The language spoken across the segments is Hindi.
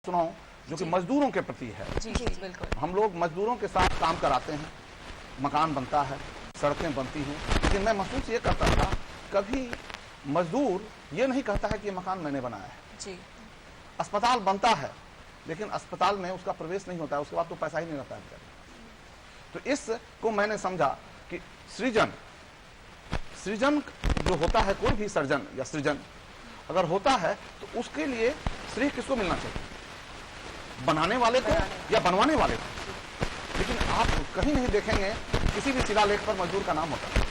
सुनाऊं जो कि मजदूरों के प्रति है। जी जी बिल्कुल। हम लोग मजदूरों के साथ काम कराते हैं, मकान बनता है, सड़कें बनती हैं, लेकिन मैं महसूस ये करता था कभी मजदूर ये नहीं कहता है कि ये मकान मैंने बनाया है। जी। अस्पताल बनता है लेकिन अस्पताल में उसका प्रवेश नहीं होता है, उसके बाद तो पैसा ही नहीं रहता है। तो इसको मैंने समझा कि सृजन जो होता है, कोई भी सर्जन या सृजन अगर होता है तो उसके लिए श्रेय किसको मिलना चाहिए, बनाने वाले को या बनवाने वाले को। लेकिन आप कहीं नहीं देखेंगे किसी भी शिलालेख पर मजदूर का नाम होता है।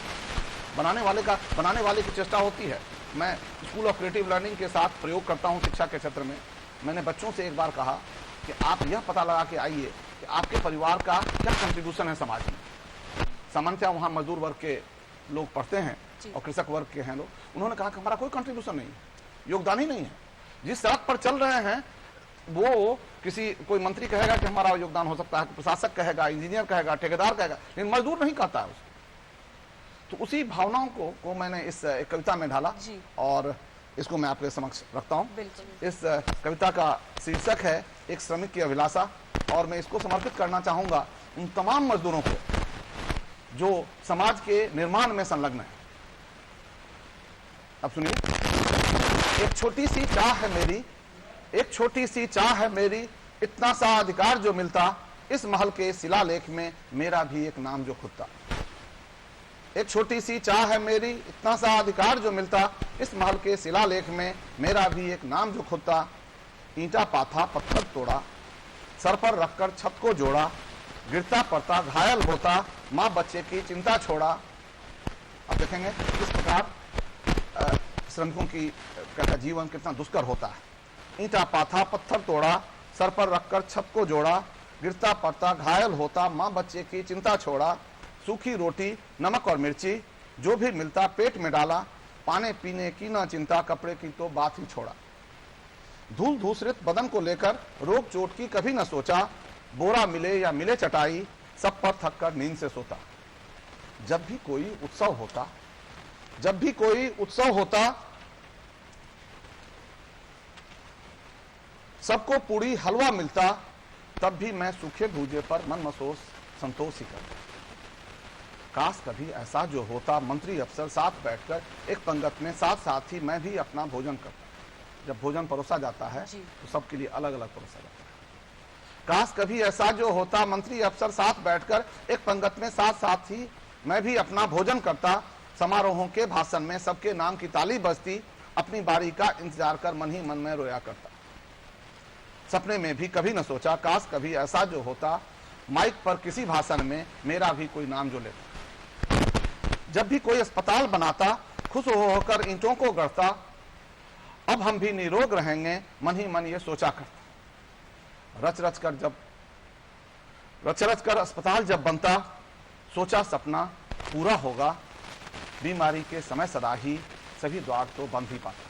बनाने वाले की चेष्टा होती है। मैं स्कूल ऑफ क्रिएटिव लर्निंग के साथ प्रयोग करता हूं शिक्षा के क्षेत्र में। मैंने बच्चों से एक बार कहा कि आप यह पता लगा के आइए कि आपके परिवार का क्या कंट्रीब्यूशन है समाज में। सामान्यतः वहां मजदूर वर्ग के लोग पढ़ते हैं और कृषक वर्ग के हैं लोग। उन्होंने कहा कि हमारा कोई कंट्रीब्यूशन नहीं है, योगदान ही नहीं है। जिस सड़क पर चल रहे हैं वो कोई मंत्री कहेगा कि हमारा योगदान हो सकता है, प्रशासक कहेगा, इंजीनियर कहेगा, ठेकेदार कहेगा, लेकिन मजदूर नहीं कहता है उसको। तो उसी भावनाओं को मैंने इस कविता में ढाला और इसको मैं आपके समक्ष रखता हूं। इस कविता का शीर्षक है एक श्रमिक की अभिलाषा, और मैं इसको समर्पित करना चाहूंगा उन तमाम मजदूरों को जो समाज के निर्माण में संलग्न है। अब सुनिए, एक छोटी सी चाह है मेरी, एक छोटी सी चाह है मेरी, इतना सा अधिकार जो मिलता इस महल के शिलालेख में मेरा भी एक नाम जो खुदता। एक छोटी सी चाह है मेरी, इतना सा अधिकार जो मिलता इस महल के शिलालेख में मेरा भी एक नाम जो खुदता। ईंटा पाथा पत्थर तोड़ा, सर पर रखकर छत को जोड़ा, गिरता पड़ता घायल होता, माँ बच्चे की चिंता छोड़ा। अब देखेंगे किस प्रकार श्रमिकों का जीवन कितना दुष्कर होता है। ईंटा पाथा पत्थर तोड़ा, सर पर रखकर छत को जोड़ा, गिरता पड़ता घायल होता, माँ बच्चे की चिंता छोड़ा। सूखी रोटी नमक और मिर्ची जो भी मिलता पेट में डाला, पाने पीने की ना चिंता, कपड़े की तो बात ही छोड़ा। धूल धूसरित बदन को लेकर रोग चोट की कभी न सोचा, बोरा मिले या मिले चटाई, सब पर थक कर नींद से सोता। जब भी कोई उत्सव होता सबको पूरी हलवा मिलता, तब भी मैं सूखे भूजे पर मन मसोस संतोष ही करता। काश कभी ऐसा जो होता, मंत्री अफसर साथ बैठकर एक पंगत में साथ साथ ही मैं भी अपना भोजन करता। जब भोजन परोसा जाता है तो सबके लिए अलग अलग परोसा जाता है। काश कभी ऐसा जो होता, मंत्री अफसर साथ बैठकर एक पंगत में साथ साथ ही मैं भी अपना भोजन करता। समारोहों के भाषण में सबके नाम की ताली बजती, अपनी बारी का इंतजार कर मन ही मन में रोया करता। सपने में भी कभी न सोचा, काश कभी ऐसा जो होता, माइक पर किसी भाषण में मेरा भी कोई नाम जो लेता। जब भी कोई अस्पताल बनाता, खुश होकर ईंटों को गढ़ता, अब हम भी निरोग रहेंगे मन ही मन ये सोचा करता। रच रच कर अस्पताल जब बनता, सोचा सपना पूरा होगा, बीमारी के समय सदा ही सभी द्वार तो बंद ही पाता।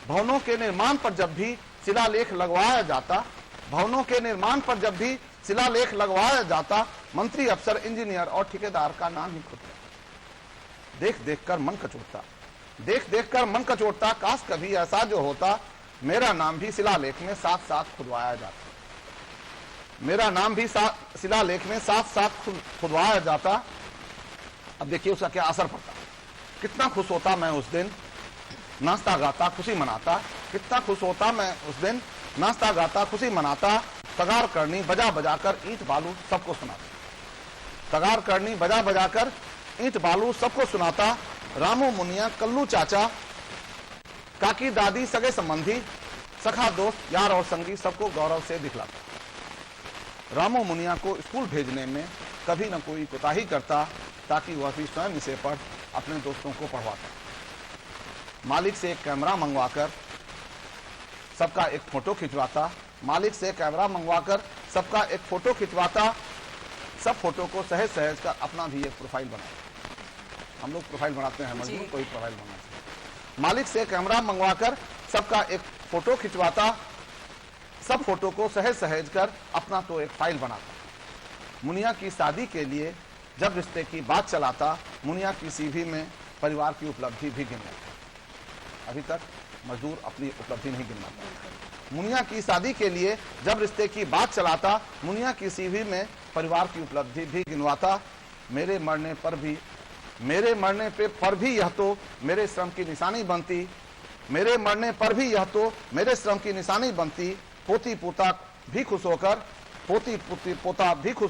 भवनों के निर्माण पर जब भी शिलालेख लगवाया जाता, मंत्री अफसर इंजीनियर और ठेकेदार का नाम ही खुदता। देख देख कर मन कचोटता, काश कभी ऐसा जो होता, मेरा नाम भी शिलालेख में साथ साथ खुदवाया जाता। अब देखिए उसका क्या असर पड़ता। कितना खुश होता मैं उस दिन, नाचता गाता खुशी मनाता। कितना खुश होता मैं उस दिन, नाचता गाता खुशी मनाता। तगार करनी बजा बजाकर ईंट बालू सबको सुनाता। रामू मुनिया कल्लू चाचा, काकी दादी सगे संबंधी, सखा दोस्त यार और संगी सबको गौरव से दिखलाता। रामू मुनिया को स्कूल भेजने में कभी न कोई कोताही करता, ताकि वह भी स्वयं इसे पढ़ अपने दोस्तों को पढ़वाता। मालिक से एक कैमरा मंगवाकर सबका एक फोटो खिंचवाता। सब फोटो को सहेज कर अपना भी एक प्रोफाइल बनाता। हम लोग प्रोफाइल बनाते हैं, मजदूर कोई प्रोफाइल बनाना चाहिए। मालिक से कैमरा मंगवाकर सबका एक फोटो खिंचवाता। सब फोटो को सहेज कर अपना तो एक फाइल बनाता। मुनिया की शादी के लिए जब रिश्ते की बात चलाता, मुनिया की सीवी में परिवार की उपलब्धि भी गिन लेता। अभी तक मजदूर अपनी उपलब्धि नहीं गिन पाता। मुनिया की शादी के लिए जब रिश्ते की बात चलाता, मुनिया की सीवी में परिवार की उपलब्धि भी गिनवाता। मेरे मरने पर भी यह तो मेरे श्रम की निशानी बनती, मेरे मरने पर भी यह तो मेरे श्रम की निशानी बनती। पोती पोता भी खुश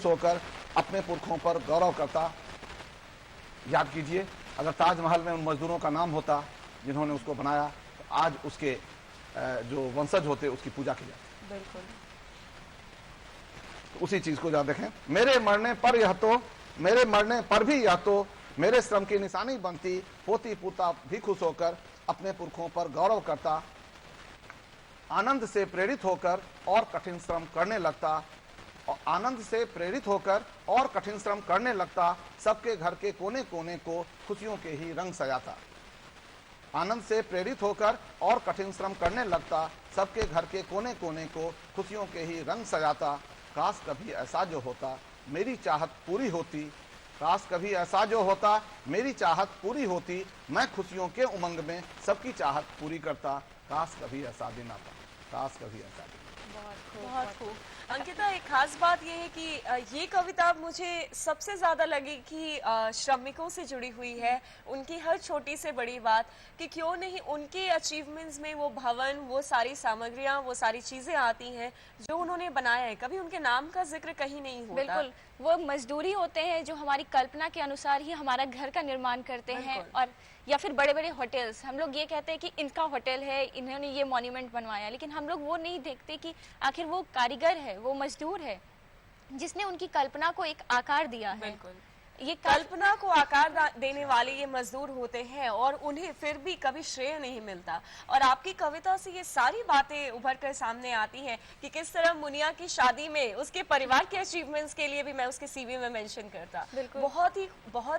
होकर अपने पुरखों पर गौरव करता। याद कीजिए, अगर ताजमहल में उन मजदूरों का नाम होता जिन्होंने उसको बनाया, तो आज उसके जो वंशज होते उसकी पूजा की जाती। बिल्कुल। तो उसी चीज को जरा देखें, मेरे मरने पर भी यह तो मेरे श्रम की निशानी बनती। पोती पोता भी खुश होकर अपने पुरखों पर गौरव करता। आनंद से प्रेरित होकर और कठिन श्रम करने लगता, सबके घर के कोने कोने को खुशियों के ही रंग सजाता। आनंद से प्रेरित होकर और कठिन श्रम करने लगता, सबके घर के कोने कोने को खुशियों के ही रंग सजाता। काश कभी ऐसा जो होता मेरी चाहत पूरी होती, मैं खुशियों के उमंग में सबकी चाहत पूरी करता। काश कभी ऐसा दिन आता, बहुत खूब। अंकिता, एक खास बात यह है कि ये कविता मुझे सबसे ज़्यादा लगी कि श्रमिकों से जुड़ी हुई है, उनकी हर छोटी से बड़ी बात, कि क्यों नहीं उनके अचीवमेंट्स में वो भवन, वो सारी सामग्रियाँ, वो सारी चीज़ें आती हैं जो उन्होंने बनाया है। कभी उनके नाम का जिक्र कहीं नहीं होता। बिल्कुल, वो मजदूरी होते हैं जो हमारी कल्पना के अनुसार ही हमारा घर का निर्माण करते हैं, और या फिर बड़े बड़े होटल्स। हम लोग ये कहते हैं कि इनका होटल है, इन्होंने ये मॉन्यूमेंट बनवाया, लेकिन हम लोग वो नहीं देखते कि आखिर वो कारीगर है, वो मजदूर है जिसने उनकी कल्पना को एक आकार दिया है। बिल्कुल, ये कल्पना को आकार देने वाले ये मजदूर होते हैं और उन्हें फिर भी कभी श्रेय नहीं मिलता। और आपकी कविता से ये सारी बातें उभर कर सामने आती हैं कि किस तरह मुनिया की शादी में उसके परिवार के अचीवमेंट्स के लिए भी मैं उसके सीवी में मेंशन करता। बहुत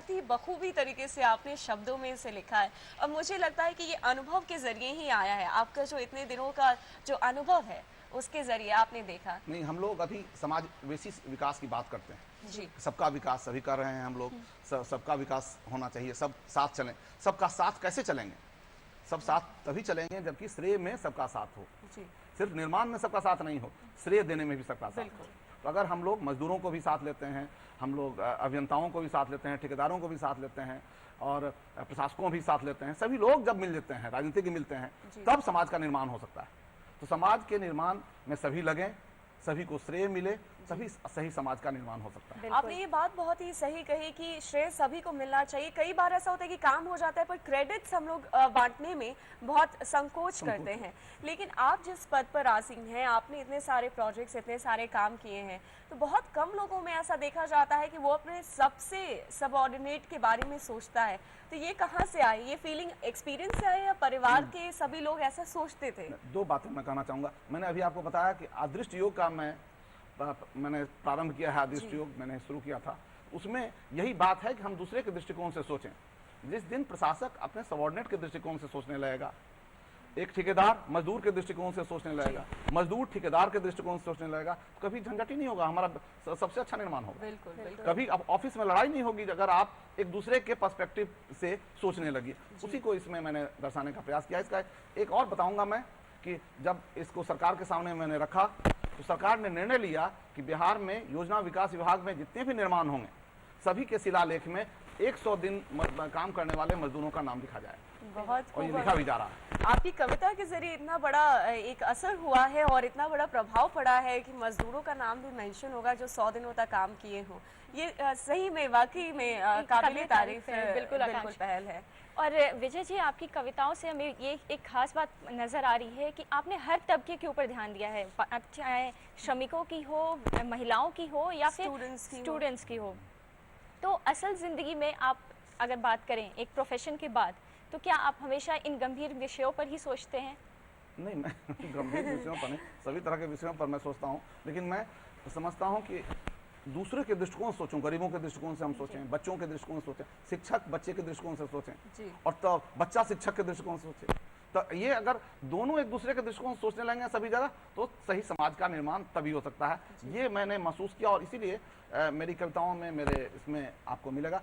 ही बखूबी तरीके से आपने शब्दों में इसे लिखा है, और मुझे लगता है कि ये अनुभव के जरिए ही आया है। आपका जो इतने दिनों का जो अनुभव है उसके जरिए आपने देखा। नहीं, हम लोग अभी समाज वेसी विकास की बात करते हैं जी। सबका विकास सभी कर रहे हैं हम लोग, सबका विकास होना चाहिए, सब साथ चलें। सबका साथ कैसे चलेंगे? सब साथ तभी चलेंगे जबकि श्रेय में सबका साथ हो। जी। सिर्फ निर्माण में सबका साथ नहीं हो, श्रेय देने में भी सबका साथ हो। तो अगर हम लोग मजदूरों को भी साथ लेते हैं, हम लोग अभियंताओं को भी साथ लेते हैं, ठेकेदारों को भी साथ लेते हैं, और प्रशासकों भी साथ लेते हैं, सभी लोग जब मिल लेते हैं, राजनीतिक मिलते हैं, तब समाज का निर्माण हो सकता है। तो समाज के निर्माण में सभी लगें, सभी को श्रेय मिले, सभी सही समाज का निर्माण हो सकता है। आपने ये बात बहुत ही सही कही कि श्रेय सभी को मिलना चाहिए। कई बार ऐसा होता है कि काम हो जाता है पर क्रेडिट्स हम लोग बांटने में बहुत संकोच करते हैं। लेकिन आप जिस पद पर आसीन हैं, आपने इतने सारे प्रोजेक्ट्स, इतने सारे काम किए हैं, तो बहुत कम लोगों में ऐसा देखा जाता है कि वो अपने सबसे सबऑर्डिनेट के बारे में सोचता है। तो ये कहाँ से आई? ये फीलिंग एक्सपीरियंस से आई या परिवार के सभी लोग ऐसा सोचते थे? दो बातें मैं कहना चाहूँगा। मैंने अभी आपको बताया कि अदृष्ट योग का मैंने प्रारंभ किया है, अदृष्ट योग मैंने शुरू किया था। उसमें यही बात है कि हम दूसरे के दृष्टिकोण से सोचें। जिस दिन प्रशासक अपने सबऑर्डिनेट के दृष्टिकोण से सोचने लगेगा, एक ठेकेदार मजदूर के दृष्टिकोण से सोचने लगेगा, मजदूर ठेकेदार के दृष्टिकोण से सोचने लगेगा, तो कभी झंझट ही नहीं होगा, हमारा सबसे अच्छा निर्माण होगा। बिल्कुल, बिल्कुल। कभी अब ऑफिस में लड़ाई नहीं होगी अगर आप एक दूसरे के पर्सपेक्टिव से सोचने लगी। उसी को इसमें मैंने दर्शाने का प्रयास किया। इसका एक और बताऊंगा मैं कि जब इसको सरकार के सामने मैंने रखा तो सरकार ने निर्णय लिया कि बिहार में योजना विकास विभाग में जितने भी निर्माण होंगे सभी के शिलालेख में 100 दिन काम करने वाले मजदूरों का नाम लिखा जाए। बहुत और ये लिखा भी जा रहा है। आपकी कविता के जरिए इतना बड़ा एक असर हुआ है और इतना बड़ा प्रभाव पड़ा है कि मजदूरों का नाम भी मेंशन होगा जो 100 दिनों तक काम किए हों। ये सही में, वाकई में काबिले तारीफ है। बिल्कुल पहल है। और विजय जी, आपकी कविताओं से हमें ये एक खास बात नज़र आ रही है कि आपने हर तबके के ऊपर ध्यान दिया है, चाहे श्रमिकों की हो, महिलाओं की हो, या फिर स्टूडेंट्स की हो। तो असल ज़िंदगी में आप अगर बात करें एक प्रोफेशन के बाद, तो क्या आप हमेशा इन गंभीर विषयों पर ही सोचते हैं? नहीं, मैं गंभीर विषयों पर नहीं, सभी तरह के विषयों पर मैं सोचता हूँ, लेकिन मैं समझता हूँ कि दूसरे के दृष्टिकोण से सोचूं, गरीबों के दृष्टिकोण से हम सोचें, बच्चों के दृष्टिकोण से सोचें, शिक्षक बच्चे के दृष्टिकोण से सोचें, और तो बच्चा शिक्षक के दृष्टिकोण से सोचे। तो ये अगर दोनों एक दूसरे के दृष्टिकोण से सोचने लगेंगे सभी जगह, तो सही समाज का निर्माण तभी हो सकता है। ये मैंने महसूस किया और इसीलिए मेरी कविताओं में, मेरे इसमें आपको मिलेगा।